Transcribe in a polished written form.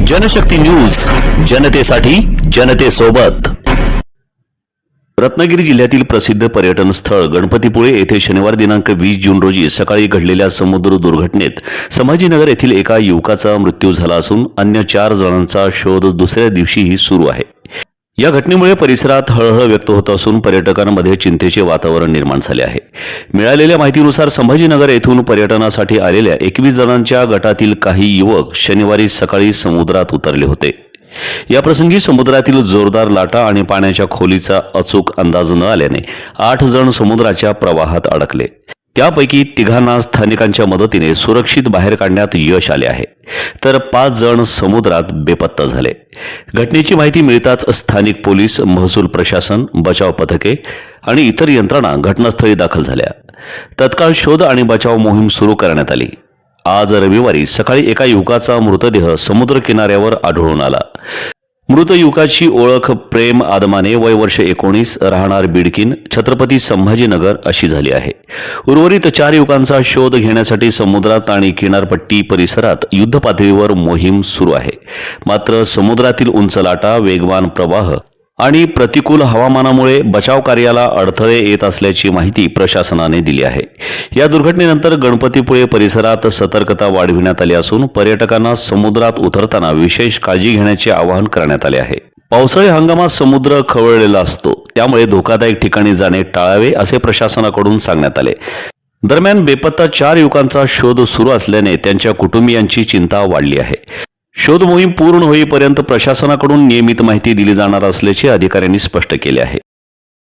Janshakti news, जनतेसाठी जनतेसोबत। रत्नागिरी जिल्ह्यातील प्रसिद्ध पर्यटन स्थळ गणपतीपुळे येथे शनिवार दिनांक 20 जून रोजी सकाळी घडलेल्या समुद्र दुर्घटनेत संभाजीनगर येथील एका युवकाचा मृत्यू झाला असून अन्य 4 जणांचा शोध दुसऱ्या दिवशीही सुरू आहे। या घटनेमुळे परिसरात हळहळ व्यक्त होत असून पर्यटकांमध्ये चिंतेचे वातावरण निर्माण झाले आहे। मिळालेल्या माहितीनुसार संभाजीनगर येथून पर्यटनासाठी आलेल्या 21 जणांच्या गटातील काही युवक शनिवारी सकाळी समुद्रात उतरले होते। या प्रसंगी समुद्रातील जोरदार लाटा आणि पाण्याच्या खोलीचा अचूक अंदाज न आल्याने 8 जण समुद्राच्या प्रवाहात अडकले। त्यापैकी 3 स्थानिकांच्या मदतीने सुरक्षित बाहेर काढण्यात यश आले आहे, तर 5 जण समुद्रात बेपत्ता झाले। घटनेची माहिती मिळताच स्थानिक पोलीस, महसूल प्रशासन, बचाव पथके आणि इतर यंत्रणा घटनास्थळी दाखल झाल्या। तत्काळ शोध आणि बचाव मोहीम सुरू करण्यात आली। आज रविवारी सकाळी एका युवकाचा मृतदेह समुद्र किनाऱ्यावर आढळून आला। मृत युवकाची ओळख प्रेम आदमाने, वय वर्ष 19, राहणार बिडकीन, छत्रपती संभाजीनगर अशी झाली आहे। उर्वरित 4 युवकांचा शोध घेण्यासाठी समुद्रात आणि किनारपट्टी परिसरात युद्धपातळीवर मोहीम सुरू आहे। मात्र समुद्रातील उंच लाटा, वेगवान प्रवाह आणि प्रतिकूल हवामानामुळे बचाव कार्याला अडथळे येत असल्याची माहिती प्रशासनाने दिली आहे। या दुर्घटनेनंतर गणपतीपुळे परिसरात सतर्कता वाढविण्यात आली असून पर्यटकांना समुद्रात उतरताना विशेष काळजी घेण्याचे आवाहन करण्यात आले आहे। पावसाळी हंगामात समुद्र खवळलेला असतो, त्यामुळे धोकादायक ठिकाणी जाणे टाळावे असे प्रशासनाकडून सांगण्यात आले। दरम्यान बेपत्ता 4 युवकांचा शोध सुरू असल्याने त्यांच्या कुटुंबियांची चिंता वाढली आहे। शोध मोहीम पूर्ण होईपर्यंत प्रशासनाकडून नियमित माहिती दिली जाणार असल्याचे अधिकाऱ्यांनी स्पष्ट केले आहे।